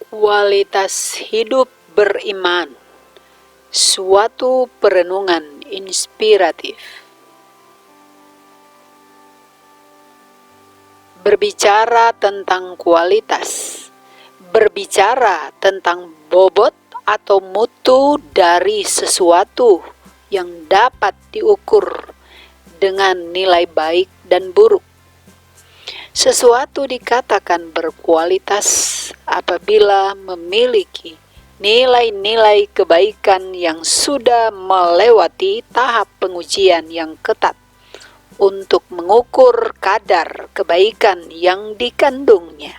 Kualitas hidup beriman, suatu perenungan inspiratif. Berbicara tentang kualitas, berbicara tentang bobot atau mutu dari sesuatu yang dapat diukur dengan nilai baik dan buruk. Sesuatu dikatakan berkualitas apabila memiliki nilai-nilai kebaikan yang sudah melewati tahap pengujian yang ketat untuk mengukur kadar kebaikan yang dikandungnya.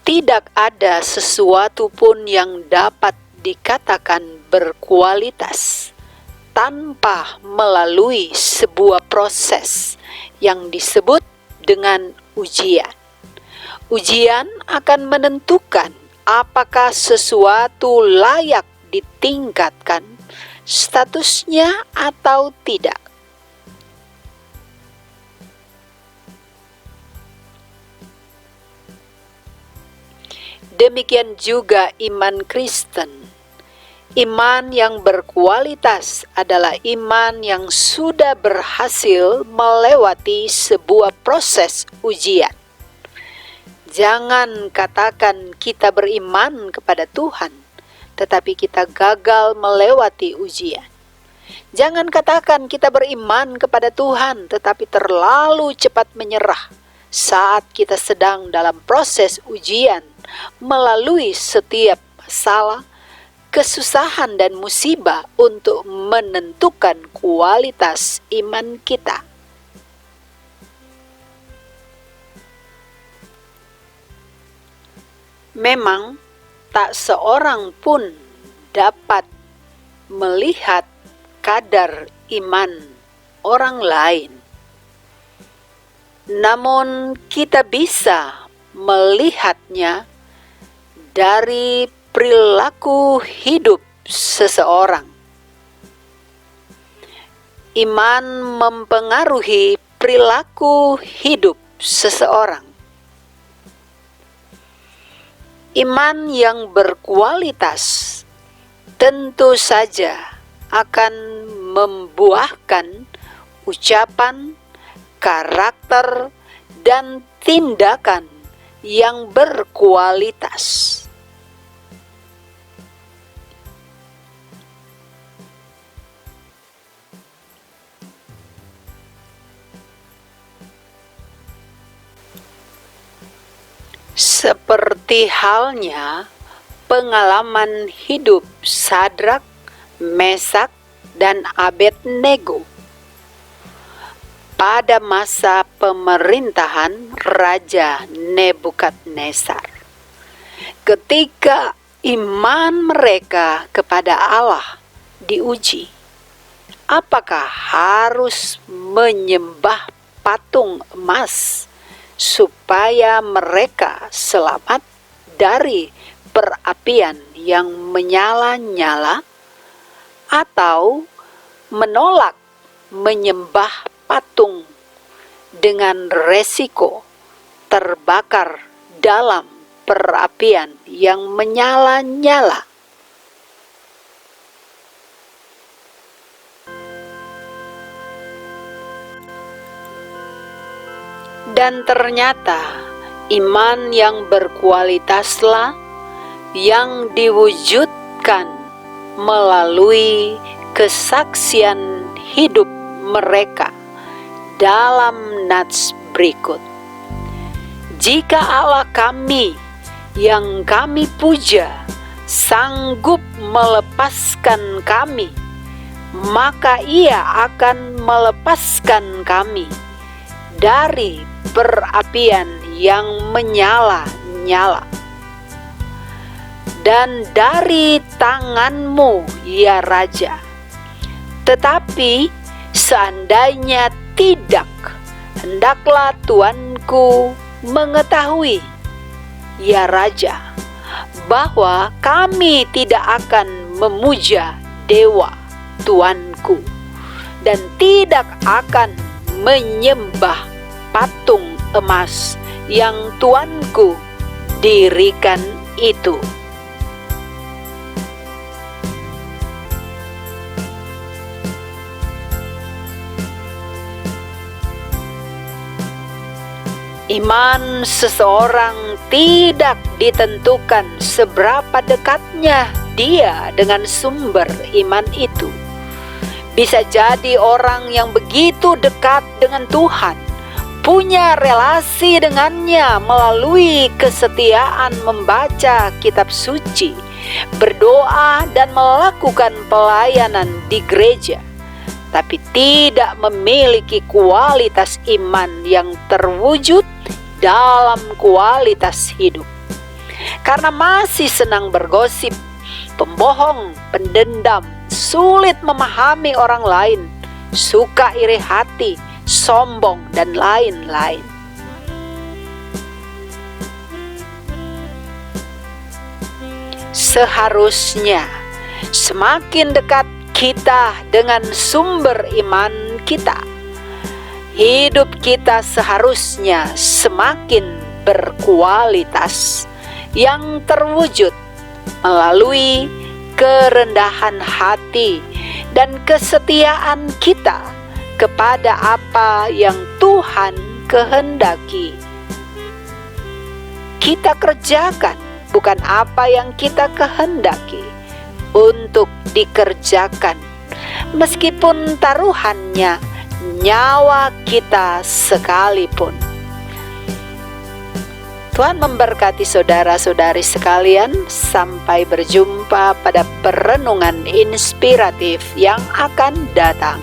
Tidak ada sesuatu pun yang dapat dikatakan berkualitas tanpa melalui sebuah proses yang disebut dengan ujian. Ujian akan menentukan apakah sesuatu layak ditingkatkan statusnya atau tidak. Demikian juga iman Kristen. Iman yang berkualitas adalah iman yang sudah berhasil melewati sebuah proses ujian. Jangan katakan kita beriman kepada Tuhan, tetapi kita gagal melewati ujian. Jangan katakan kita beriman kepada Tuhan, tetapi terlalu cepat menyerah saat kita sedang dalam proses ujian melalui setiap masalah, kesusahan dan musibah untuk menentukan kualitas iman kita. Memang tak seorang pun dapat melihat kadar iman orang lain. Namun kita bisa melihatnya dari perilaku hidup seseorang. Iman mempengaruhi perilaku hidup seseorang. Iman yang berkualitas tentu saja akan membuahkan ucapan, karakter, dan tindakan yang berkualitas. Seperti halnya pengalaman hidup Sadrak, Mesak, dan Abednego pada masa pemerintahan Raja Nebukadnezar. Ketika iman mereka kepada Allah diuji, apakah harus menyembah patung emas supaya mereka selamat dari perapian yang menyala-nyala, atau menolak menyembah patung dengan resiko terbakar dalam perapian yang menyala-nyala? Dan ternyata iman yang berkualitaslah yang diwujudkan melalui kesaksian hidup mereka dalam nats berikut. Jika Allah kami yang kami puja sanggup melepaskan kami, maka Ia akan melepaskan kami dari perapian yang menyala-nyala. Dan dari tanganmu, ya Raja. Tetapi seandainya tidak, hendaklah tuanku mengetahui, ya Raja, bahwa kami tidak akan memuja dewa Tuanku dan tidak akan menyembah patung emas yang Tuanku dirikan itu. Iman seseorang tidak ditentukan seberapa dekatnya dia dengan sumber iman itu. Bisa jadi orang yang begitu dekat dengan Tuhan, punya relasi dengannya melalui kesetiaan membaca kitab suci, berdoa dan melakukan pelayanan di gereja, tapi tidak memiliki kualitas iman yang terwujud dalam kualitas hidup. Karena masih senang bergosip, pembohong, pendendam, sulit memahami orang lain, suka iri hati, sombong, dan lain-lain. Seharusnya semakin dekat kita dengan sumber iman kita, hidup kita seharusnya semakin berkualitas yang terwujud melalui kerendahan hati dan kesetiaan kita kepada apa yang Tuhan kehendaki. Kita kerjakan bukan apa yang kita kehendaki untuk dikerjakan, meskipun taruhannya nyawa kita sekalipun. Tuhan memberkati saudara-saudari sekalian. Sampai berjumpa pada perenungan inspiratif yang akan datang.